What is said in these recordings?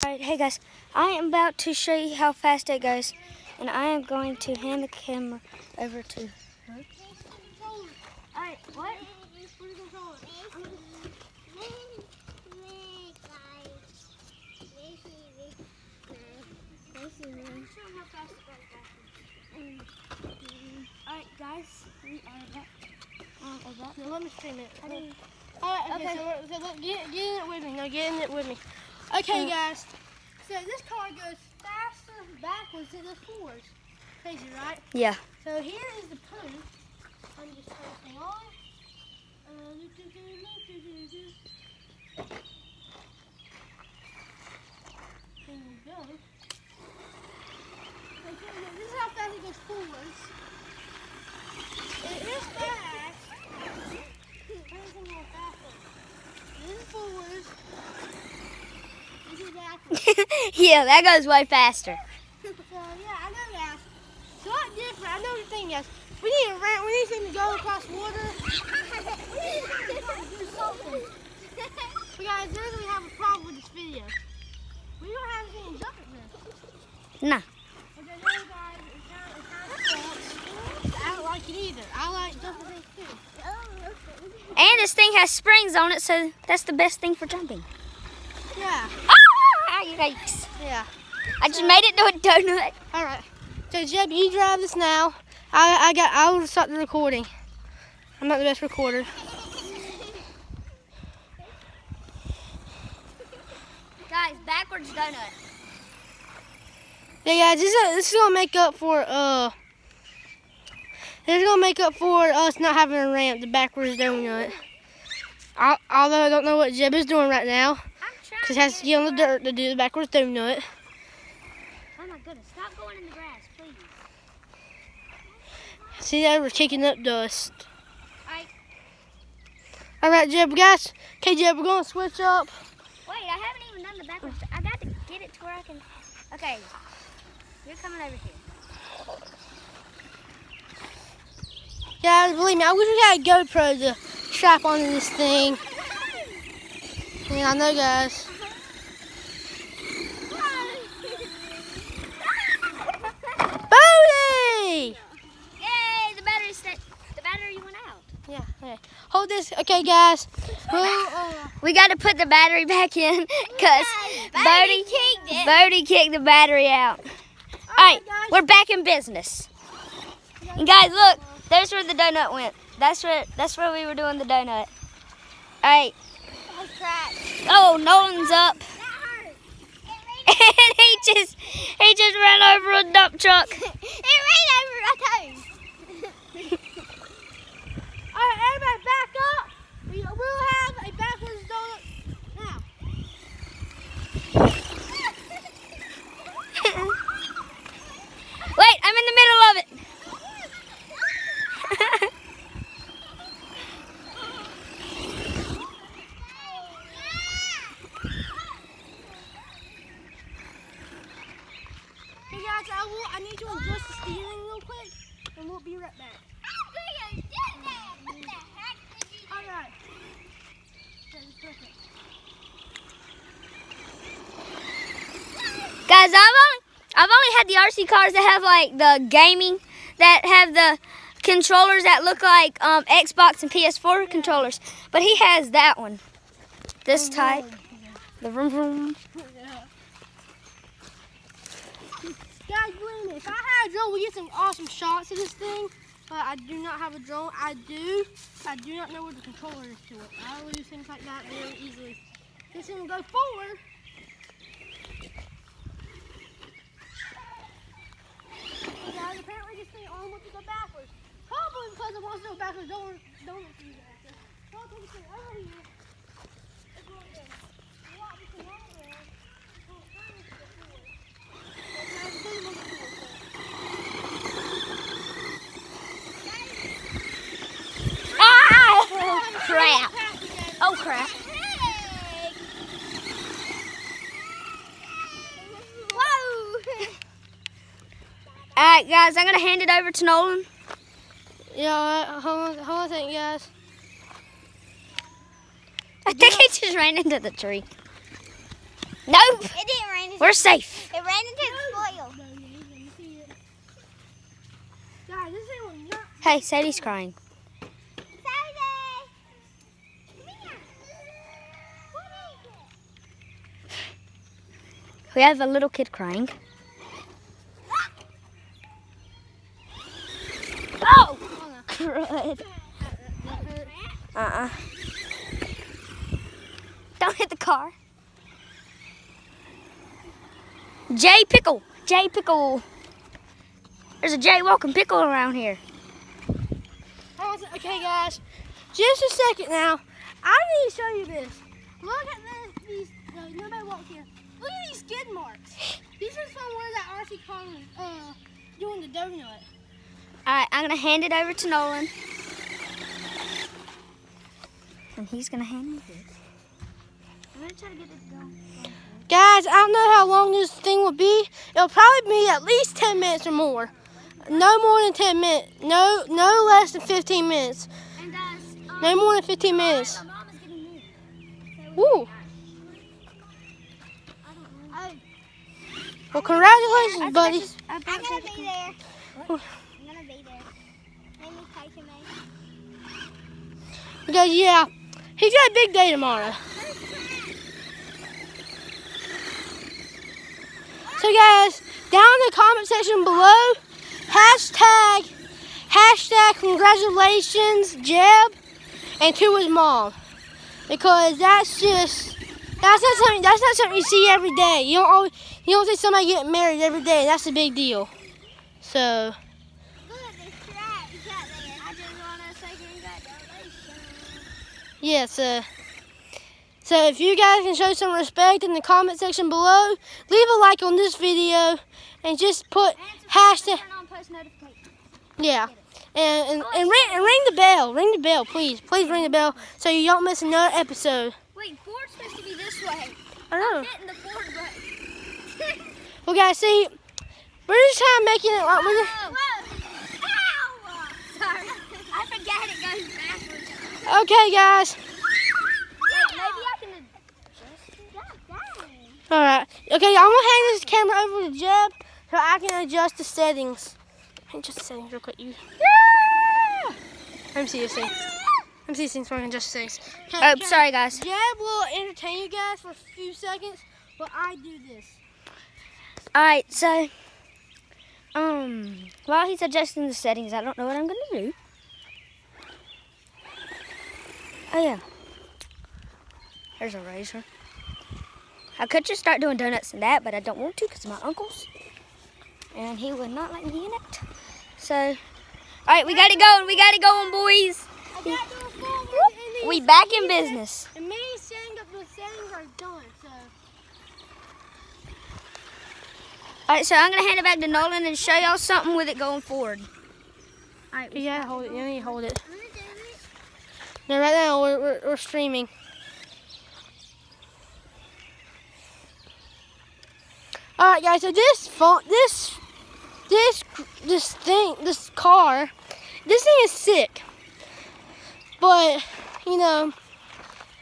Alright, hey guys, I am about to show you how fast it goes, and I am going to hand the camera over to her. Alright, what? Alright guys, we are back. No, let me stream it. Alright, okay, so look, get in it with me. No, get in it with me. Okay, guys. So this car goes faster backwards than the forwards. Crazy, right? Yeah. So here is the proof. Let me just turn this thing on. There we go. Okay, this is how fast it goes forwards. It is fast. Everything goes backwards. This is forwards. This is backwards. Yeah, that goes way faster. So yeah, I know that. It's a lot different. I know the thing is, we need a ramp. We need something to go across water. We need to do something. But guys, there's we have a problem with this video. We don't have anything to jump at this. Nah. Which I know, guys, it kind of sucks. I don't like it either. I like jumping things too. And this thing has springs on it, so that's the best thing for jumping. Yeah. Ah, yikes. Yeah. I just made it to a donut. All right. So Jeb, you drive this now. I will start the recording. I'm not the best recorder. Guys, backwards donut. Yeah, guys, this is gonna make up for us not having a ramp, the backwards donut. Although I don't know what Jeb is doing right now, because he has to get on the dirt to do the backwards donut. Oh my goodness, stop going in the grass, please. See that we're kicking up dust. Alright. All right, Jeb, guys. Okay, Jeb, we're gonna switch up. Wait, I haven't even done the backwards. I got to get it to where I can. Okay, you're coming over here. Guys, believe me, I wish we had a GoPro to strap onto this thing. Yeah, I know, guys. Bodie! Yay, the battery went out. Yeah, okay. Hold this. Okay, guys. We got to put the battery back in because Bodie kicked the battery out. All right, we're back in business. And guys, look, there's where the donut went. That's where we were doing the donut. All right. Oh, Nolan's up. And he just ran over a dump truck. It ran over my toes. All right, everybody back up. We will have a backwards donut now. Wait, I'm in the middle of it. Hey guys, I need to adjust the steering real quick, and we'll be right back. All right. Okay, perfect. Guys, I've only had the RC cars that have like the gaming, that have the controllers that look like Xbox and PS4 controllers, but he has that one. This type, the vroom vroom. Guys, believe me, if I had a drone, we get some awesome shots of this thing. But I do not have a drone. I do not know where the controller is to it. I lose things like that very easily. This thing will go forward. Guys, apparently this thing only wants to go backwards. Probably because it wants to go backwards. Don't do that. Don't take this thing over here. It's going to walk this thing over there. Don't turn this to the forward. Now it's going to move forward. Ah! Crap! Oh crap! Whoa! All right, guys, I'm gonna hand it over to Nolan. Yeah, hold on a second, guys. I think he just ran into the tree. Nope. It didn't rain. We're safe. It ran into the spoil. Guys, this thing will not. Hey, Sadie's crying. Saturday. Come here. What is it? We have a little kid crying. Oh! Crud. Don't hit the car. Jay Pickle. Jay Pickle. There's a Jay Walking Pickle around here. Okay, guys, just a second now. I need to show you this. Look at these. Nobody walked here. Look at these skid marks. These are from where that RC car was doing the donut. Alright, I'm going to hand it over to Nolan. And he's going to hand me this. I'm going to try to get it going. Guys, I don't know how long this thing will be. It'll probably be at least 10 minutes or more. No more than 10 minutes. No less than 15 minutes. And guys, No more than 15 minutes. my mom is getting moved. Woo. Well, congratulations, buddy. I'm gonna be there. I'm gonna be there. Name is Tyson May. Because, yeah, he's got a big day tomorrow. So, guys, down in the comment section below, hashtag congratulations, Jeb, and to his mom. Because that's not something you see every day. You don't see somebody getting married every day. That's a big deal. So, Look at this track you got there. I just wanna say congratulations. yeah, so if you guys can show some respect in the comment section below, leave a like on this video and just put hashtag. Turn on post notifications. Yeah. And ring the bell. Ring the bell, please. Please ring the bell so you don't miss another episode. Wait, Ford's supposed to be this way. I know. Hitting the Ford button. Well, guys, see, we're just kind of making it like we're. Whoa. Ow! Sorry. I forgot it goes backwards. Okay, guys. Wait, maybe I can adjust. All right. Okay, I'm gonna hand this camera over to Jeb so I can adjust the settings. Adjust the settings real quick. You. Let me see this thing. Let me see these things so I can adjust the settings. Oh, sorry, guys. Jeb will entertain you guys for a few seconds, but I do this. Alright, so, while he's adjusting the settings, I don't know what I'm going to do. Oh, yeah. There's a razor. I could just start doing donuts and that, but I don't want to because of my uncle's. And he would not let me in it. So, alright, we got it going. We got it going, boys. We back in business. And me setting up the settings are done, so. Alright, so I'm going to hand it back to Nolan and show y'all something with it going forward. Alright, Yeah, hold it. You need to hold it. No, right now we're streaming. All right, guys. So this car, this thing is sick. But you know,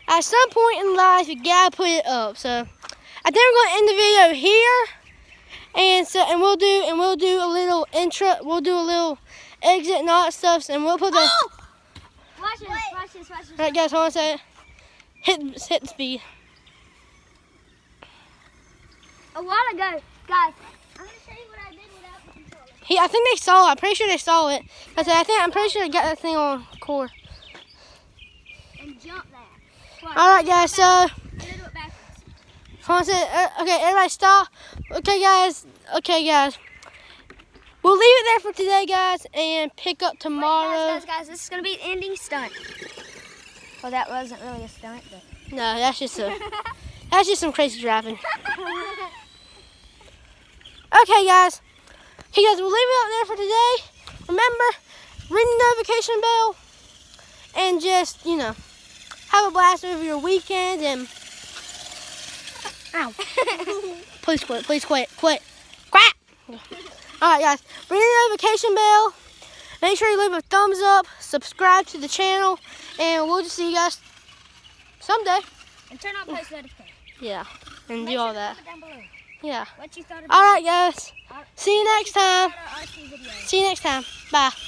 at some point in life, you gotta put it up. So I think we're gonna end the video here. And we'll do a little intro. We'll do a little exit and all that stuff, and we'll put the. watch this, watch this, watch this. All right, guys, hold on a second. Hit the speed. A while ago, guys, I'm going to show you what I did without the controller. I think they saw it. I'm pretty sure they saw it. I'm pretty sure they got that thing on record. And jump that. Watch. All right, guys. So, I'm going to do it backwards. hold on a second. Okay, everybody stop. Okay, guys. We'll leave it there for today, guys, and pick up tomorrow. Wait, guys, this is going to be an ending stunt. Well, that wasn't really a stunt, but. No, that's just some crazy driving. Okay, guys. Hey, guys, we'll leave it up there for today. Remember, ring the notification bell, and just, you know, have a blast over your weekend. And ow! Please quit! Please quit! Quit! Quack! All right, guys. Ring the notification bell. Make sure you leave a thumbs up. Subscribe to the channel, and we'll just see you guys someday. And turn on post notifications. Yeah. and do all that. Comment down below Yeah. what you thought about All right, guys. our See you next time. RC video. See you next time. Bye.